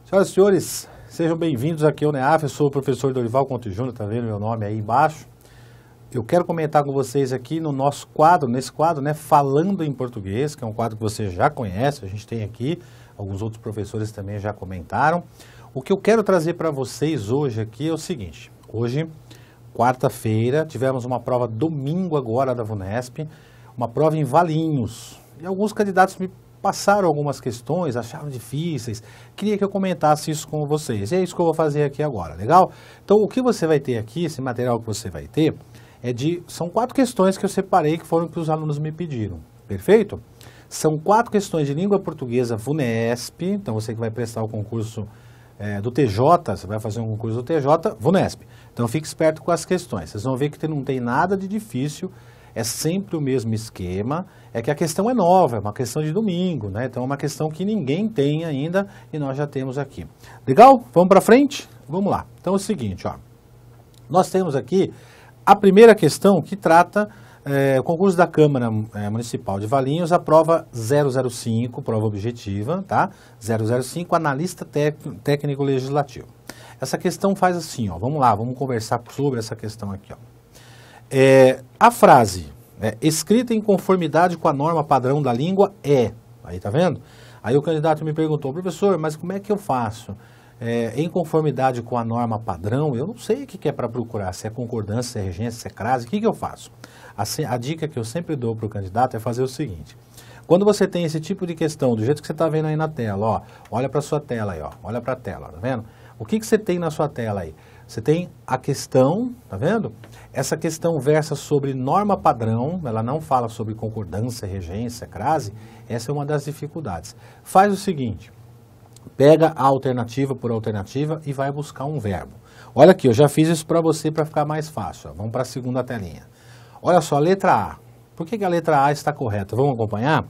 Senhoras e senhores, sejam bem-vindos aqui ao NEAF. Eu sou o professor Dorival Conte Júnior, tá vendo meu nome aí embaixo? Eu quero comentar com vocês aqui no nosso quadro, nesse quadro, né, Falando em Português, que é um quadro que você já conhece, a gente tem aqui, alguns outros professores também já comentaram. O que eu quero trazer para vocês hoje aqui é o seguinte: hoje, quarta-feira, tivemos uma prova domingo agora da VUNESP, uma prova em Valinhos, e alguns candidatos me passaram algumas questões, acharam difíceis, queria que eu comentasse isso com vocês, e é isso que eu vou fazer aqui agora, legal? Então o que você vai ter aqui, esse material que você vai ter, são 4 questões que eu separei, que foram que os alunos me pediram, perfeito? São 4 questões de língua portuguesa VUNESP, então você que vai prestar o concurso do TJ, você vai fazer um concurso do TJ, VUNESP. Então fique esperto com as questões, vocês vão ver que não tem nada de difícil, é sempre o mesmo esquema, é que a questão é nova, é uma questão de domingo, né? Então é uma questão que ninguém tem ainda e nós já temos aqui. Legal? Vamos para frente? Vamos lá. Então é o seguinte, ó, nós temos aqui a primeira questão que trata o concurso da Câmara Municipal de Valinhos, a prova 005, prova objetiva, tá? 005, analista técnico legislativo. Essa questão faz assim, ó, vamos lá, vamos conversar sobre essa questão aqui, ó. A frase, escrita em conformidade com a norma padrão da língua aí tá vendo? Aí o candidato me perguntou, professor, mas como é que eu faço? Em conformidade com a norma padrão, eu não sei o que é para procurar, se é concordância, se é regência, se é crase, o que eu faço? A dica que eu sempre dou para o candidato é fazer o seguinte: quando você tem esse tipo de questão, do jeito que você está vendo aí na tela, ó, olha para a sua tela aí, ó, olha para a tela, tá vendo? O que você tem na sua tela aí? Você tem a questão, tá vendo? Essa questão versa sobre norma padrão, ela não fala sobre concordância, regência, crase, essa é uma das dificuldades. Faz o seguinte: pega a alternativa por alternativa e vai buscar um verbo. Olha aqui, eu já fiz isso para você para ficar mais fácil. Ó. Vamos para a segunda telinha. Olha só, letra A. Por que a letra A está correta? Vamos acompanhar?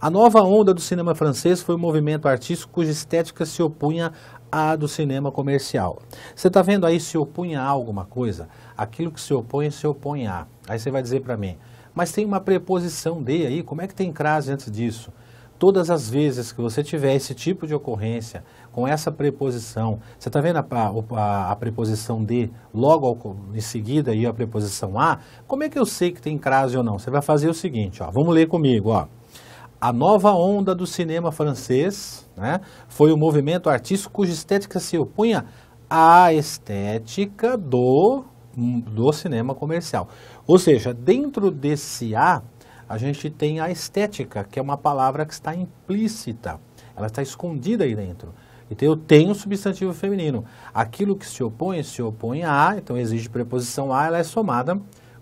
A nova onda do cinema francês foi um movimento artístico cuja estética se opunha à do cinema comercial. Você está vendo aí, se opunha a alguma coisa? Aquilo que se opõe a. Aí você vai dizer para mim, mas tem uma preposição de aí, como é que tem crase antes disso? Todas as vezes que você tiver esse tipo de ocorrência, com essa preposição, você está vendo a preposição de, logo em seguida aí a preposição a, como é que eu sei que tem crase ou não? Você vai fazer o seguinte, ó, vamos ler comigo, ó. A nova onda do cinema francês, né, foi um movimento artístico cuja estética se opunha à estética do cinema comercial. Ou seja, dentro desse a gente tem a estética, que é uma palavra que está implícita, ela está escondida aí dentro. Então eu tenho um substantivo feminino. Aquilo que se opõe a, então exige preposição a, ela é somada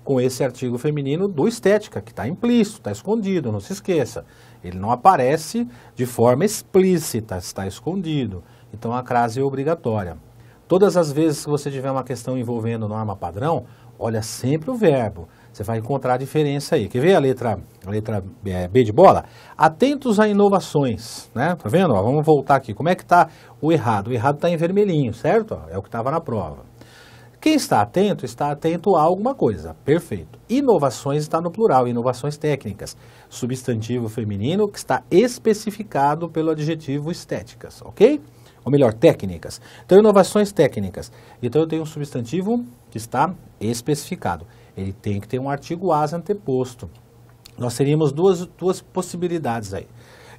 com esse artigo feminino do estética, que está implícito, está escondido, não se esqueça. Ele não aparece de forma explícita, está escondido. Então a crase é obrigatória. Todas as vezes que você tiver uma questão envolvendo norma padrão, olha sempre o verbo. Você vai encontrar a diferença aí. Quer ver a letra B de bola? Atentos a inovações, né? Tá vendo? Ó, vamos voltar aqui. Como é que está o errado? O errado está em vermelhinho, certo? Ó, é o que estava na prova. Quem está atento a alguma coisa. Perfeito. Inovações está no plural, inovações técnicas. Substantivo feminino que está especificado pelo adjetivo estéticas, ok? Ou melhor, técnicas. Então, inovações técnicas. Então, eu tenho um substantivo que está especificado. Ele tem que ter um artigo as anteposto. Nós teríamos duas possibilidades aí.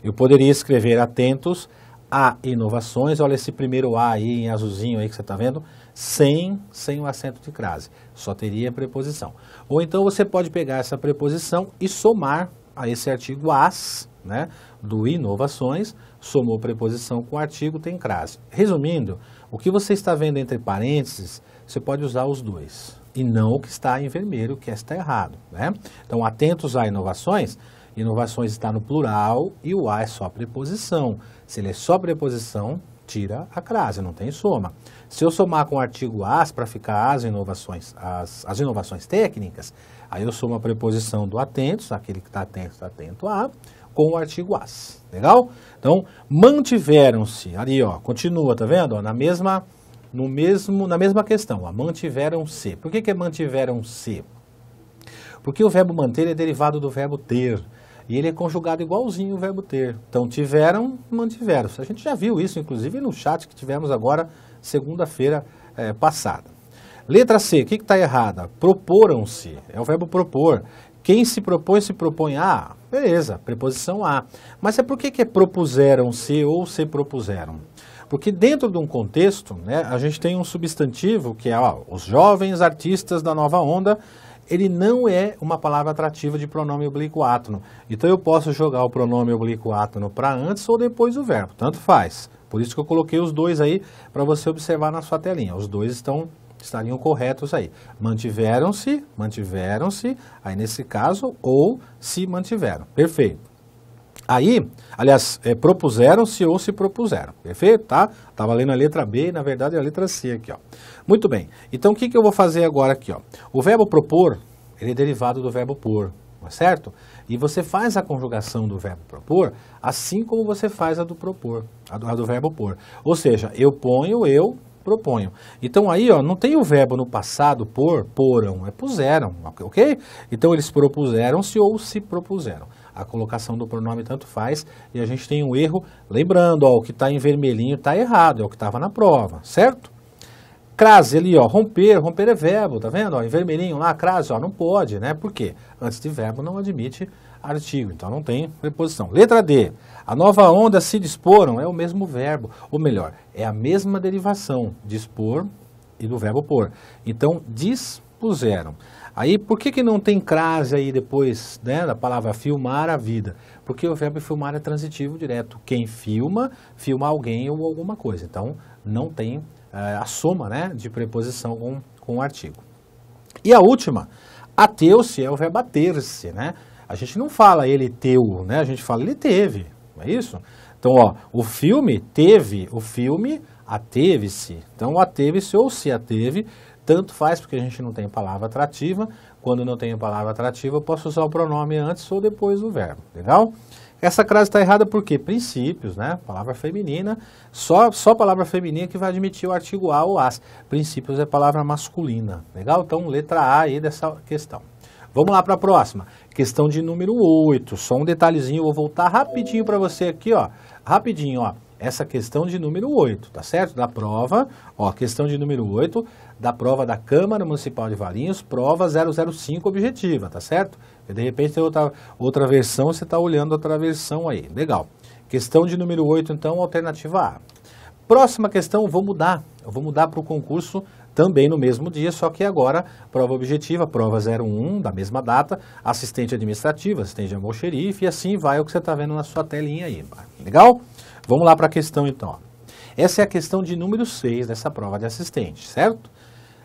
Eu poderia escrever atentos a inovações, olha esse primeiro A aí em azulzinho aí que você está vendo, sem o acento de crase, só teria preposição. Ou então você pode pegar essa preposição e somar a esse artigo as, né, do inovações, somou preposição com artigo, tem crase. Resumindo, o que você está vendo entre parênteses, você pode usar os dois. E não o que está em vermelho, que está errado, né? Então, atentos a inovações, inovações está no plural e o a é só preposição. Se ele é só preposição, tira a crase, não tem soma. Se eu somar com o artigo as para ficar as inovações técnicas, aí eu somo a preposição do atentos, aquele que está atento a, com o artigo as. Legal? Então, mantiveram-se, ali ó, continua, tá vendo? Ó, na mesma questão, ó, mantiveram-se. Por que é mantiveram-se? Porque o verbo manter é derivado do verbo ter. E ele é conjugado igualzinho o verbo ter. Então, tiveram, mantiveram. A gente já viu isso, inclusive, no chat que tivemos agora, segunda-feira passada. Letra C, o que está errada? Proporam-se, é o verbo propor. Quem se propõe a, beleza, preposição a. Mas por que propuseram-se ou se propuseram? Porque dentro de um contexto, né, a gente tem um substantivo que é os jovens artistas da nova onda. Ele não é uma palavra atrativa de pronome oblíquo átono. Então eu posso jogar o pronome oblíquo átono para antes ou depois do verbo, tanto faz. Por isso que eu coloquei os dois aí para você observar na sua telinha. Os dois estariam corretos aí. Mantiveram-se, aí nesse caso, ou se mantiveram. Perfeito. Aí, aliás, propuseram-se ou se propuseram, perfeito? Tá? Estava lendo a letra B e, na verdade, é a letra C aqui, ó. Muito bem. Então, o que eu vou fazer agora aqui, ó? O verbo propor, ele é derivado do verbo por, certo? E você faz a conjugação do verbo propor, assim como você faz a do propor, a do verbo por. Ou seja, eu ponho, eu proponho. Então, aí, ó, não tem o verbo no passado poram, puseram, ok? Então, eles propuseram-se ou se propuseram. A colocação do pronome tanto faz, e a gente tem um erro, lembrando, ó, o que está em vermelhinho está errado, é o que estava na prova, certo? Crase ali, ó, romper é verbo, tá vendo? Ó, em vermelhinho lá, crase, ó, não pode, né? Por quê? Antes de verbo não admite artigo, então não tem preposição. Letra D, a nova onda se disporam é o mesmo verbo, ou melhor, é a mesma derivação, dispor e do verbo pôr. Então, dispuseram. Aí, por que não tem crase aí depois, né, da palavra filmar a vida? Porque o verbo filmar é transitivo direto. Quem filma, filma alguém ou alguma coisa. Então, não tem a soma, né, de preposição com o artigo. E a última, ateu-se, é o verbo ater-se, né? A gente não fala ele teu, né? A gente fala ele teve, não é isso? Então, ó, o filme teve, o filme ateve-se. Então, ateve-se ou se ateve, tanto faz, porque a gente não tem palavra atrativa. Quando não tem palavra atrativa, eu posso usar o pronome antes ou depois do verbo. Legal? Essa crase está errada por quê? Princípios, né? Palavra feminina, só palavra feminina que vai admitir o artigo a ou as. Princípios é palavra masculina. Legal? Então, letra A aí dessa questão. Vamos lá para a próxima. Questão de número 8. Só um detalhezinho, eu vou voltar rapidinho para você aqui, ó. Rapidinho, ó. Essa questão de número 8, tá certo? Da prova, ó, questão de número 8, da prova da Câmara Municipal de Valinhos, prova 005 objetiva, tá certo? E de repente tem outra versão, você está olhando outra versão aí, legal. Questão de número 8, então, alternativa A. Próxima questão, eu vou mudar para o concurso também no mesmo dia, só que agora, prova objetiva, prova 01, da mesma data, assistente administrativa, assistente de almoxerife, e assim vai o que você está vendo na sua telinha aí, legal? Vamos lá para a questão então. Ó. Essa é a questão de número 6 dessa prova de assistente, certo?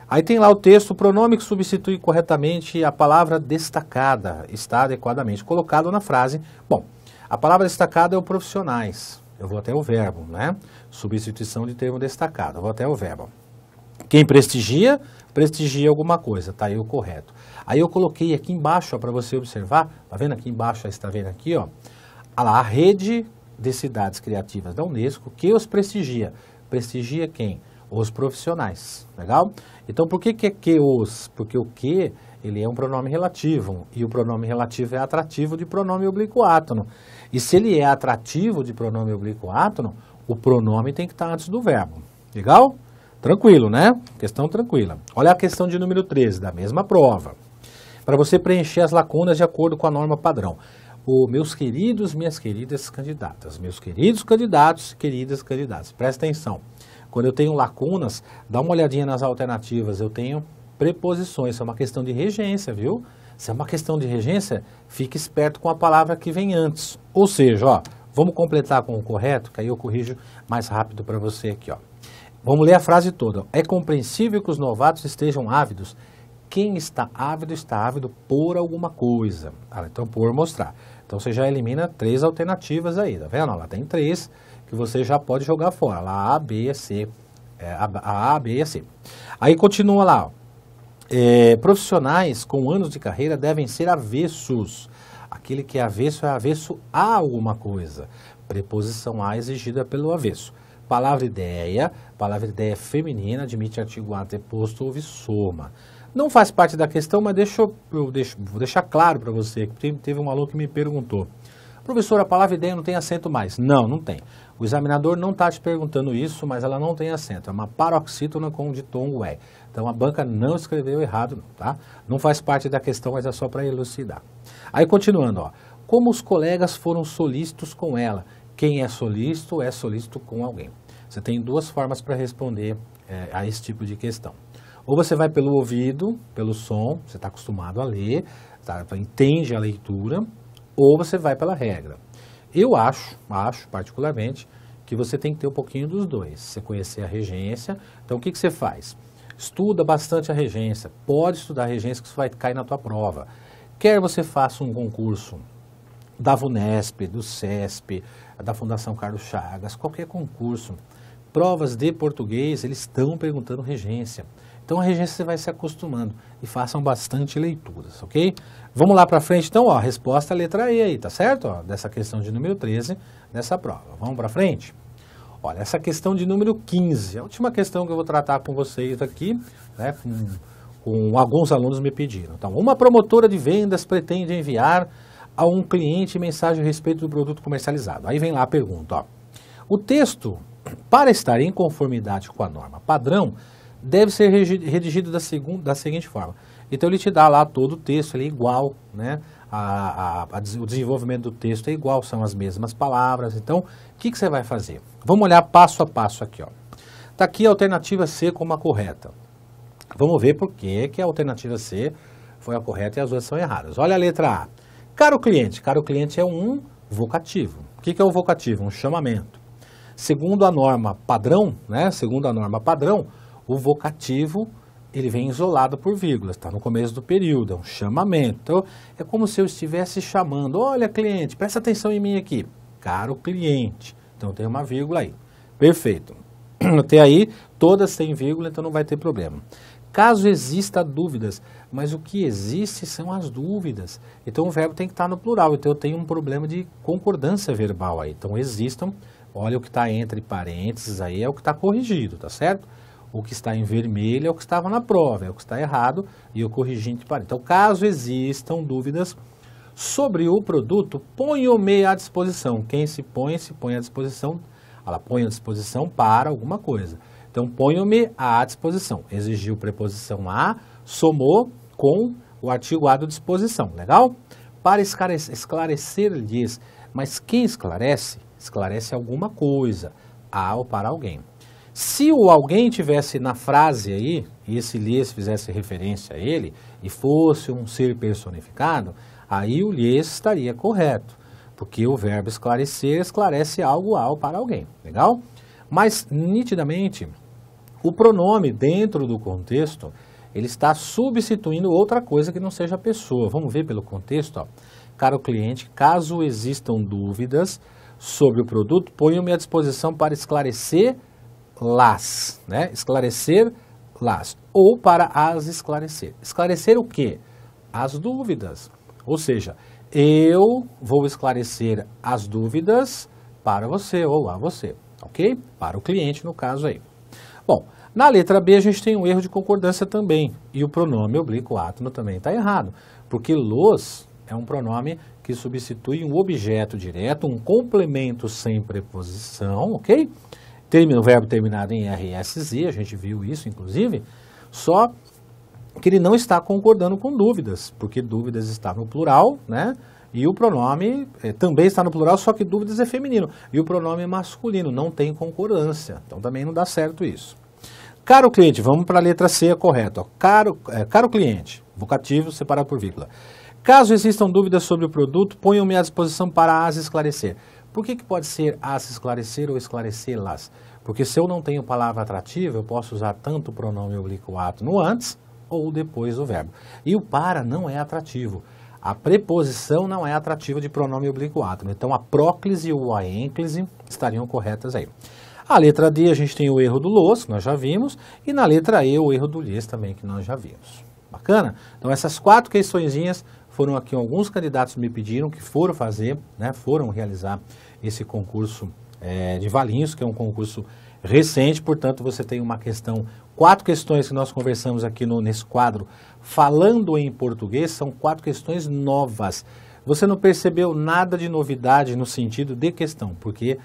Aí tem lá o texto, o pronome que substitui corretamente a palavra destacada está adequadamente colocado na frase. Bom, a palavra destacada é o profissionais. Eu vou até o verbo, né? Substituição de termo destacado, eu vou até o verbo. Quem prestigia alguma coisa, tá aí o correto. Aí eu coloquei aqui embaixo, para você observar, tá vendo aqui embaixo, está vendo aqui, ó? Olha lá, a rede de cidades criativas da Unesco que os prestigia. Prestigia quem? Os profissionais, legal? Então, por que é que os? Porque o que, ele é um pronome relativo, e o pronome relativo é atrativo de pronome oblíquo átono. E se ele é atrativo de pronome oblíquo átono, o pronome tem que estar antes do verbo, legal? Tranquilo, né? Questão tranquila. Olha a questão de número 13, da mesma prova. Para você preencher as lacunas de acordo com a norma padrão. Meus queridos, minhas queridas candidatas, meus queridos candidatos, queridas candidatas, presta atenção. Quando eu tenho lacunas, dá uma olhadinha nas alternativas, eu tenho preposições, isso é uma questão de regência, viu? Se é uma questão de regência, fique esperto com a palavra que vem antes. Ou seja, ó, vamos completar com o correto, que aí eu corrijo mais rápido para você aqui, ó. Vamos ler a frase toda. É compreensível que os novatos estejam ávidos. Quem está ávido por alguma coisa. Então, por mostrar. Então, você já elimina 3 alternativas aí, tá vendo? Lá tem 3 que você já pode jogar fora. Lá A, B e C. A, B e C. Aí, continua lá. Ó. Profissionais com anos de carreira devem ser avessos. Aquele que é avesso a alguma coisa. Preposição a exigida pelo avesso. Palavra ideia feminina, admite artigo anteposto ou soma. Não faz parte da questão, mas vou deixar claro para você, que teve um aluno que me perguntou, professor, a palavra ideia não tem acento mais? Não, não tem. O examinador não está te perguntando isso, mas ela não tem acento. É uma paroxítona com ditongo E. Então a banca não escreveu errado, tá? Não faz parte da questão, mas é só para elucidar. Aí continuando, ó. Como os colegas foram solícitos com ela? Quem é solícito com alguém. Você tem duas formas para responder a esse tipo de questão. Ou você vai pelo ouvido, pelo som, você está acostumado a ler, tá? Entende a leitura, ou você vai pela regra. Eu acho particularmente, que você tem que ter um pouquinho dos dois. Você conhecer a regência, então o que você faz? Estuda bastante a regência, pode estudar a regência que isso vai cair na tua prova. Quer você faça um concurso da VUNESP, do CESP, da Fundação Carlos Chagas, qualquer concurso, provas de português, eles estão perguntando regência. Então a regência você vai se acostumando e façam bastante leituras, ok? Vamos lá para frente então, ó, a resposta é a letra E aí, tá certo? Ó, dessa questão de número 13, dessa prova. Vamos para frente? Olha, essa questão de número 15, a última questão que eu vou tratar com vocês aqui, né, com alguns alunos me pediram. Então, uma promotora de vendas pretende enviar a um cliente mensagem a respeito do produto comercializado. Aí vem lá a pergunta, ó. O texto, para estar em conformidade com a norma padrão, deve ser redigido da seguinte forma. Então ele te dá lá todo o texto, ele é igual, né? O desenvolvimento do texto é igual, são as mesmas palavras. Então, o que você vai fazer? Vamos olhar passo a passo aqui, ó. Tá aqui a alternativa C como a correta. Vamos ver por que a alternativa C foi a correta e as outras são erradas. Olha a letra A. Caro cliente é um vocativo. O que é o vocativo? Um chamamento. Segundo a norma padrão, né? Segundo a norma padrão, o vocativo, ele vem isolado por vírgulas, está no começo do período, é um chamamento. Então, é como se eu estivesse chamando, olha cliente, presta atenção em mim aqui, caro cliente. Então, tem uma vírgula aí. Perfeito. Até aí, todas têm vírgula, então não vai ter problema. Caso exista dúvidas, mas o que existe são as dúvidas. Então, o verbo tem que estar no plural, então eu tenho um problema de concordância verbal aí. Então, existam, olha o que está entre parênteses aí, é o que está corrigido, tá certo? O que está em vermelho é o que estava na prova, é o que está errado e eu corrigi entre parênteses. Então, caso existam dúvidas sobre o produto, ponham-me à disposição. Quem se põe à disposição, ela põe à disposição para alguma coisa. Então, ponham-me à disposição. Exigiu preposição a, somou com o artigo à disposição. Legal? Para esclarecer-lhes. Mas quem esclarece? Esclarece alguma coisa, a ou para alguém. Se o alguém tivesse na frase aí, e esse lhes fizesse referência a ele, e fosse um ser personificado, aí o lhes estaria correto, porque o verbo esclarecer esclarece algo ao para alguém, legal? Mas, nitidamente, o pronome dentro do contexto, ele está substituindo outra coisa que não seja a pessoa. Vamos ver pelo contexto, ó. Caro cliente, caso existam dúvidas sobre o produto, ponham-me à disposição para esclarecer-las, né? Esclarecer-las, ou para as esclarecer. Esclarecer o quê? As dúvidas. Ou seja, eu vou esclarecer as dúvidas para você ou a você, ok? Para o cliente, no caso aí. Bom, na letra B a gente tem um erro de concordância também, e o pronome oblíquo átono também está errado, porque los é um pronome que substitui um objeto direto, um complemento sem preposição, ok? O verbo terminado em RSZ, a gente viu isso inclusive, só que ele não está concordando com dúvidas, porque dúvidas está no plural, né? E o pronome também está no plural, só que dúvidas é feminino. E o pronome é masculino, não tem concordância, então também não dá certo isso. Caro cliente, vamos para a letra C, correto. Caro cliente, vocativo separado por vírgula. Caso existam dúvidas sobre o produto, ponham-me à disposição para as esclarecer. Por que pode ser as esclarecer ou esclarecê-las? Porque se eu não tenho palavra atrativa, eu posso usar tanto o pronome oblíquo átono antes ou depois do verbo. E o para não é atrativo. A preposição não é atrativa de pronome oblíquo átono. Então a próclise ou a ênclise estariam corretas aí. A letra D a gente tem o erro do los, que nós já vimos, e na letra E o erro do lhes também, que nós já vimos. Bacana? Então essas 4 questõezinhas foram aqui alguns candidatos me pediram que foram fazer, né, foram realizar esse concurso de Valinhos, que é um concurso recente, portanto você tem uma questão, 4 questões que nós conversamos aqui nesse quadro, falando em português, são 4 questões novas. Você não percebeu nada de novidade no sentido de questão, porque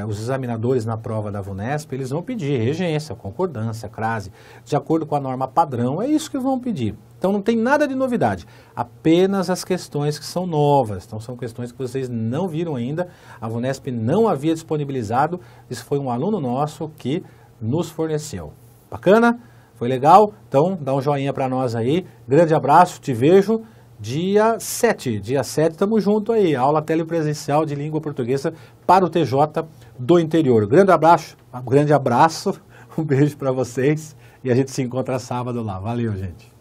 os examinadores na prova da VUNESP, eles vão pedir regência, concordância, crase, de acordo com a norma padrão, é isso que vão pedir. Então não tem nada de novidade, apenas as questões que são novas. Então são questões que vocês não viram ainda, a VUNESP não havia disponibilizado, isso foi um aluno nosso que nos forneceu. Bacana? Foi legal? Então dá um joinha para nós aí, grande abraço, te vejo dia 7, estamos junto aí, aula telepresencial de língua portuguesa para o TJ do interior. Grande abraço, um beijo para vocês e a gente se encontra sábado lá. Valeu, gente.